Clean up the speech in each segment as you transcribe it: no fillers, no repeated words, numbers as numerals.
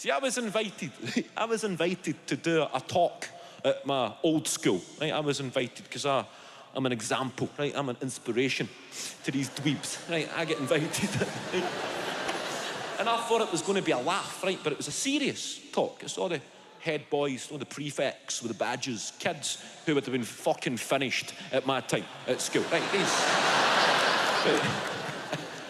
See, I was invited to do a talk at my old school, right? I was invited because I'm an example, right? I'm an inspiration to these dweebs, right? I get invited. Right? And I thought it was going to be a laugh, right? But it was a serious talk. It's all the head boys, all the prefects with the badges, kids who would have been fucking finished at my time at school, right?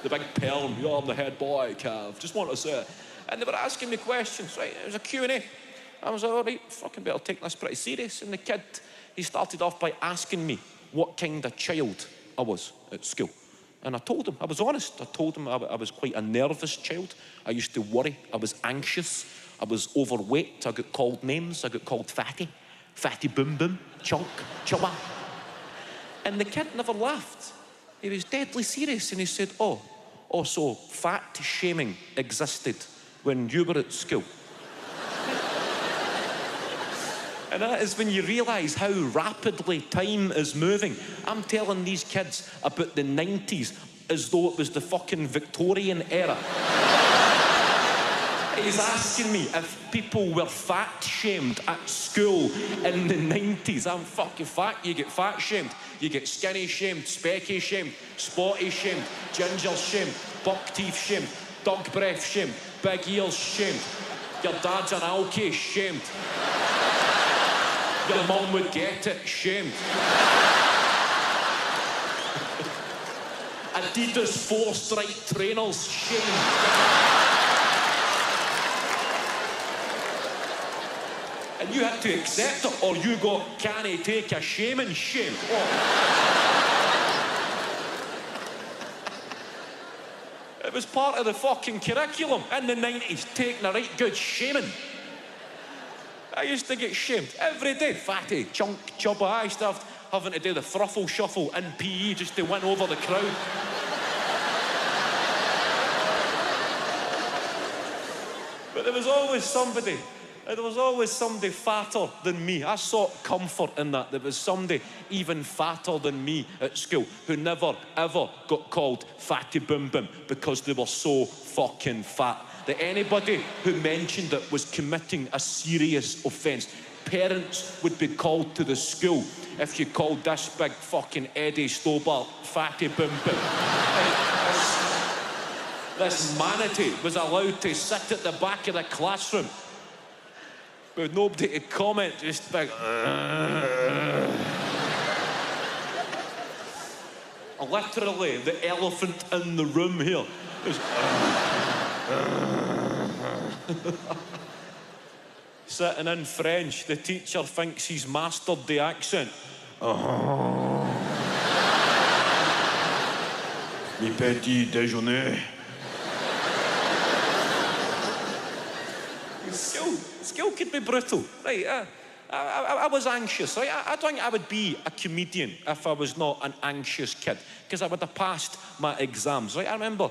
The big perm, yo, I'm the head boy, Cav. Just want to say it. And they were asking me questions, right? It was a Q&A. I was like, all right, fucking better take this pretty serious. And the kid, he started off by asking me what kind of child I was at school. And I told him, I was honest. I told him I was quite a nervous child. I used to worry. I was anxious. I was overweight. I got called names. I got called fatty. Fatty boom boom. Chunk. Chubba. And the kid never laughed. He was deadly serious. And he said, oh, so fat shaming existed when you were at school. And that is when you realise how rapidly time is moving. I'm telling these kids about the 90s as though it was the fucking Victorian era. He's asking me if people were fat-shamed at school in the 90s. I'm fucking fat. You get fat-shamed. You get skinny-shamed, specky-shamed, spotty-shamed, ginger-shamed, buck-teeth-shamed, dog breath-shamed, big ears-shamed. Your dad's an alky, shamed. Your mum would get it, shamed. Adidas 4-stripe trainers, shamed. And you had to accept it, or you got, can I take a shaming shame? It was part of the fucking curriculum in the 90s, taking a right good shaming. I used to get shamed every day. Fatty, chunk, chubba. I used to have having to do the thruffle shuffle in PE just to win over the crowd. But there was always somebody fatter than me. I sought comfort in that. There was somebody even fatter than me at school who never, ever got called fatty boom boom because they were so fucking fat that anybody who mentioned it was committing a serious offence. Parents would be called to the school if you called this big fucking Eddie Stobart fatty boom boom. This manatee was allowed to sit at the back of the classroom with nobody to comment, just big. Literally, the elephant in the room here was. Sitting in French, the teacher thinks he's mastered the accent. Mi petit déjeuner. Skill could be brutal, right? I was anxious, right? I don't think I would be a comedian if I was not an anxious kid, because I would have passed my exams, right? I remember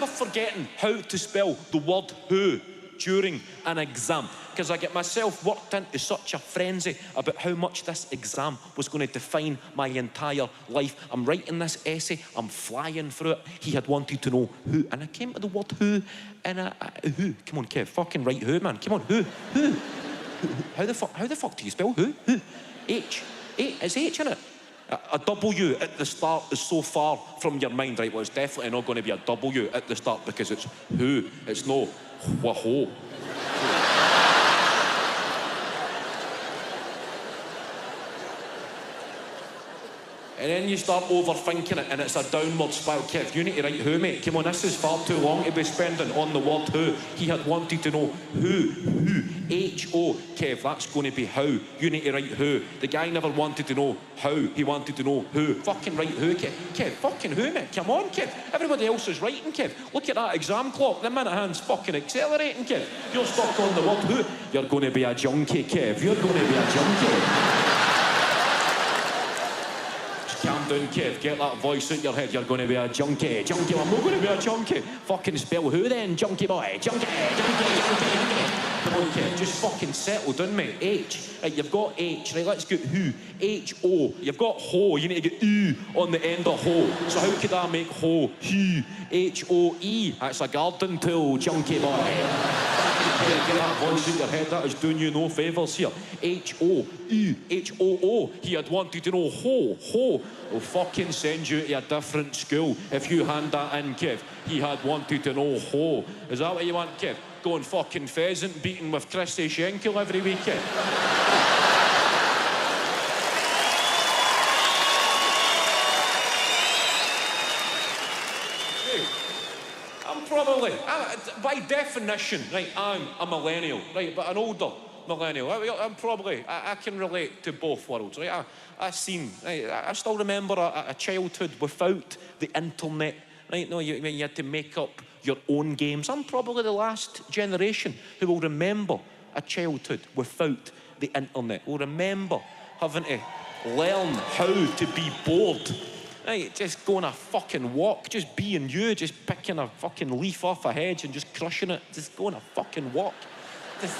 forgetting how to spell the word who during an exam, because I get myself worked into such a frenzy about how much this exam was going to define my entire life. I'm writing this essay, I'm flying through it. He had wanted to know who, and I came to the word who, and who? Come on, Kev, fucking write who, man. Come on, who? How the fuck do you spell who? H. It's H in it. A W at the start is so far from your mind, right? Well, it's definitely not going to be a W at the start because it's who. It's no whoa. And then you start overthinking it and it's a downward spiral. Kev, you need to write who, mate. Come on, this is far too long to be spending on the word who. He had wanted to know who. H-O. Kev, that's going to be how. You need to write who. The guy never wanted to know how. He wanted to know who. Fucking write who, Kev. Kev, fucking who, mate. Come on, Kev. Everybody else is writing, Kev. Look at that exam clock. The minute hand's fucking accelerating, Kev. You're stuck on the word who. You're going to be a junkie, Kev. You're going to be a junkie. Can't down, Kev. Get that voice out your head. You're going to be a junkie. Junkie, I'm not going to be a junkie. Fucking spell who then, junkie boy? Junkie. Come on, Kev, just fucking settle down, mate. H. Right, you've got H. Right, let's get who. H-O. You've got ho. You need to get oo on the end of ho. So how could I make ho? Hu. H-O-E. That's a garden tool, junkie boy. Get that voice in your head. That is doing you no favours here. H-O-E. H-O-O. He had wanted to know ho. Ho. We'll fucking send you to a different school if you hand that in, Kev. He had wanted to know ho. Is that what you want, Kev? Going fucking pheasant beating with Christy Schenkel every weekend. Probably, by definition, right, I'm a millennial, right, but an older millennial. I'm probably, I can relate to both worlds, right? I still remember a childhood without the internet, right? No, you had to make up your own games. I'm probably the last generation who will remember a childhood without the internet. Will remember having to learn how to be bored. Right, just going a fucking walk, just being you, just picking a fucking leaf off a hedge and just crushing it, just going a fucking walk. Just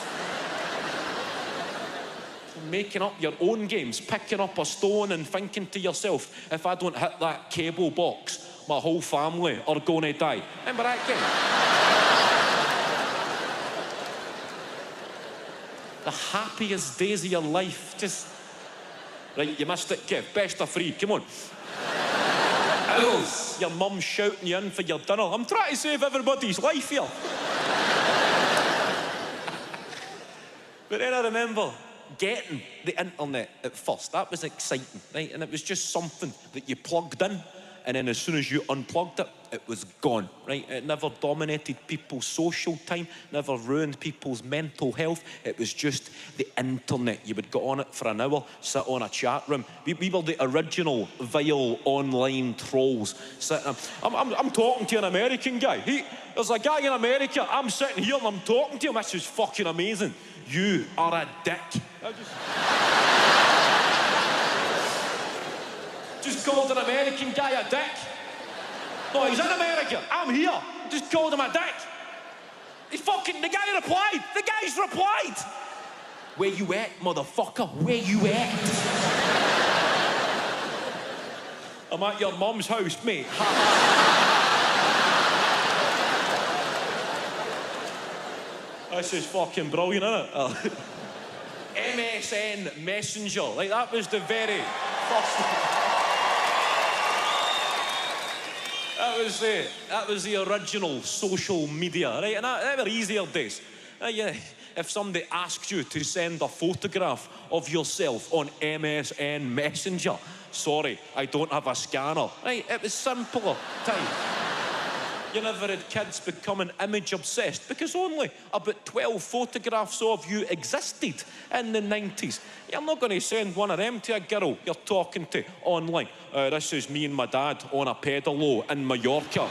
making up your own games, picking up a stone and thinking to yourself, if I don't hit that cable box, my whole family are going to die. Remember that game? The happiest days of your life, just... Right, you missed it, Kev. Best of 3, come on. Owls, your mum shouting you in for your dinner. I'm trying to save everybody's life here. But then I remember getting the internet at first. That was exciting, right? And it was just something that you plugged in, and then as soon as you unplugged it, it was gone, right? It never dominated people's social time, never ruined people's mental health. It was just the internet. You would get on it for an hour, sit on a chat room. We were the original vile online trolls. Sitting, I'm talking to an American guy. There's a guy in America, I'm sitting here and I'm talking to him. This is fucking amazing. You are a dick. Just called an American guy a dick. No, he's in America. I'm here. Just called him a dick. The guy replied. The guy's replied. Where you at, motherfucker? Where you at? I'm at your mum's house, mate. This is fucking brilliant, isn't it? MSN Messenger. Like, that was the very first... That was the original social media, right? And they were easier days. If somebody asked you to send a photograph of yourself on MSN Messenger, sorry, I don't have a scanner. Right? It was simpler time. You never had kids becoming image obsessed because only about 12 photographs of you existed in the 90s. You're not going to send one of them to a girl you're talking to online. This is me and my dad on a pedalo in Mallorca.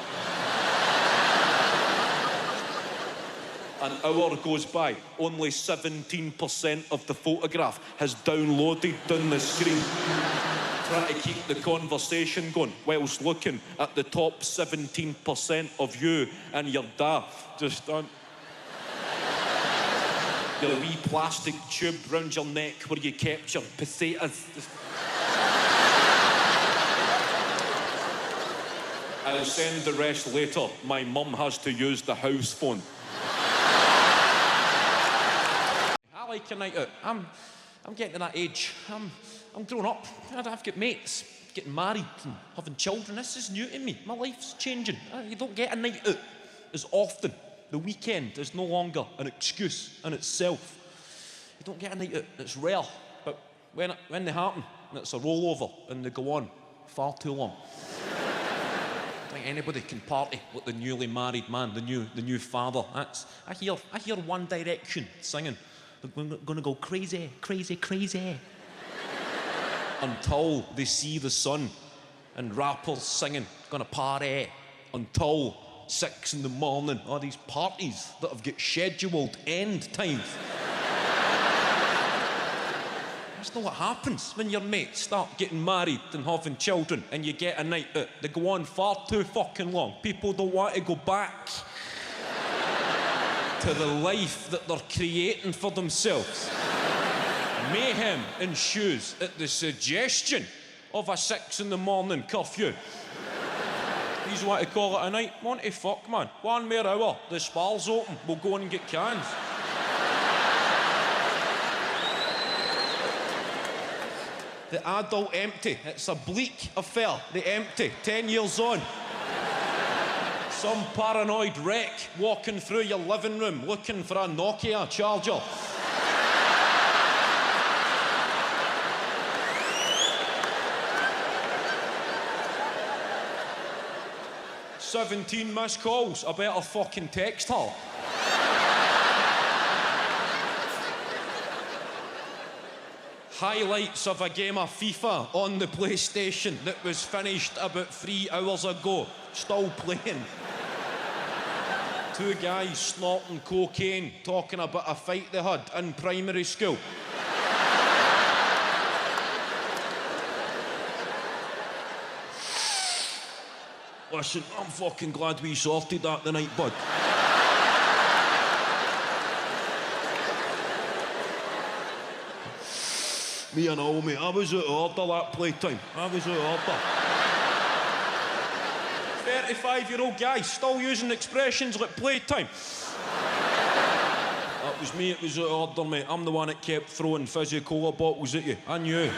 An hour goes by, only 17% of the photograph has downloaded down the screen. Trying to keep the conversation going whilst looking at the top 17% of you and your dad. Just your wee plastic tube round your neck where you kept your potatoes. I'll send the rest later. My mum has to use the house phone. I like a night out. I'm getting to that age. I'm grown up. I've got mates, getting married and having children. This is new to me. My life's changing. You don't get a night out as often. The weekend is no longer an excuse in itself. You don't get a night out. It's rare. But when they happen, it's a rollover and they go on far too long. I think anybody can party like the newly married man, the new father. I hear One Direction singing. They're gonna go crazy, crazy, crazy. Until they see the sun, and rappers singing, gonna party until 6 in the morning. All these parties that have got scheduled end times. That's not what happens when your mates start getting married and having children and you get a night out. They go on far too fucking long. People don't want to go back to the life that they're creating for themselves. Mayhem ensues at the suggestion of a 6 a.m. curfew. These want to call it a night. Want to fuck, man. 1 more hour. The spar's open. We'll go and get cans. The adult empty. It's a bleak affair. The empty. 10 years on. Some paranoid wreck walking through your living room looking for a Nokia charger. "17 missed calls. I better fucking text her." Highlights of a game of FIFA on the PlayStation that was finished about 3 hours ago. Still playing. 2 guys snorting cocaine, talking about a fight they had in primary school. Listen, I'm fucking glad we sorted that tonight, bud. Me and all, mate, I was out of order that playtime. I was out of order. 35-year-old guy still using expressions like playtime. That was me, it was out of order, mate. I'm the one that kept throwing fizzy cola bottles at you. I knew.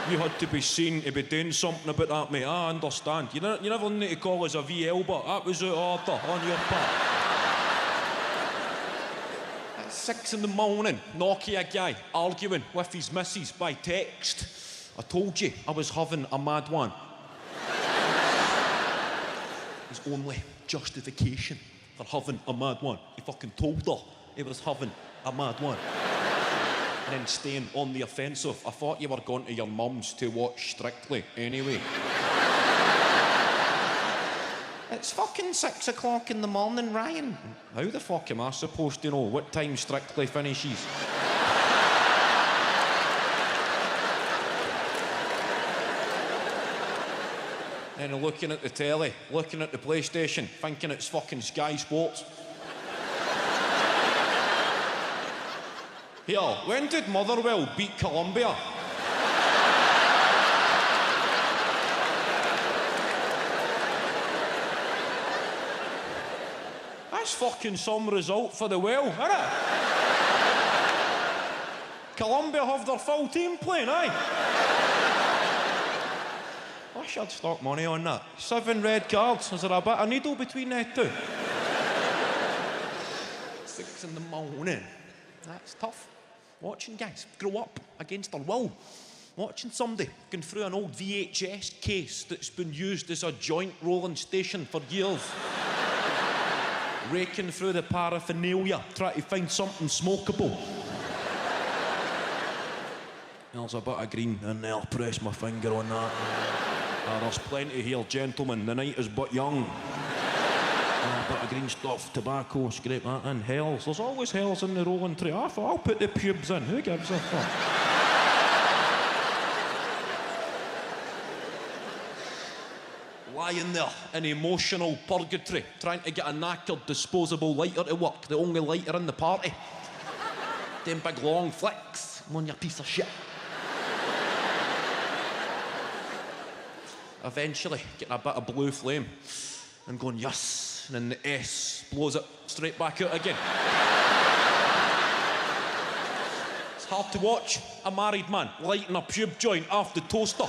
You had to be seen to be doing something about that, mate. I understand. You never need to call us a VL, but that was out of order on your part. At 6 a.m, Nokia guy arguing with his missus by text. "I told you I was having a mad one." His only justification for having a mad one. He fucking told her he was having a mad one. And then staying on the offensive. I thought you were going to your mum's to watch Strictly anyway. It's fucking 6 o'clock in the morning, Ryan. How the fuck am I supposed to know what time Strictly finishes? Then looking at the telly, looking at the PlayStation, thinking it's fucking Sky Sports. Here, when did Motherwell beat Colombia? That's fucking some result for the well, isn't it? Colombia have their full team playing, aye? I should stock money on that. 7 red cards. Is there a bit of needle between the two? 6 a.m. That's tough. Watching guys grow up against their will. Watching somebody going through an old VHS case that's been used as a joint rolling station for years. Raking through the paraphernalia, trying to find something smokable. There's a bit of green in there, press my finger on that. There's plenty here, gentlemen, the night is but young. A bit of green stuff, tobacco, scrape that in. Hells, there's always hells in the rolling tray. I thought I'll put the pubes in, who gives a fuck? Lying there in emotional purgatory, trying to get a knackered disposable lighter to work, the only lighter in the party. Them big long flicks, come on you piece of shit. Eventually getting a bit of blue flame and going yes. And then the S blows it straight back out again. It's hard to watch a married man lighting a pube joint off the toaster.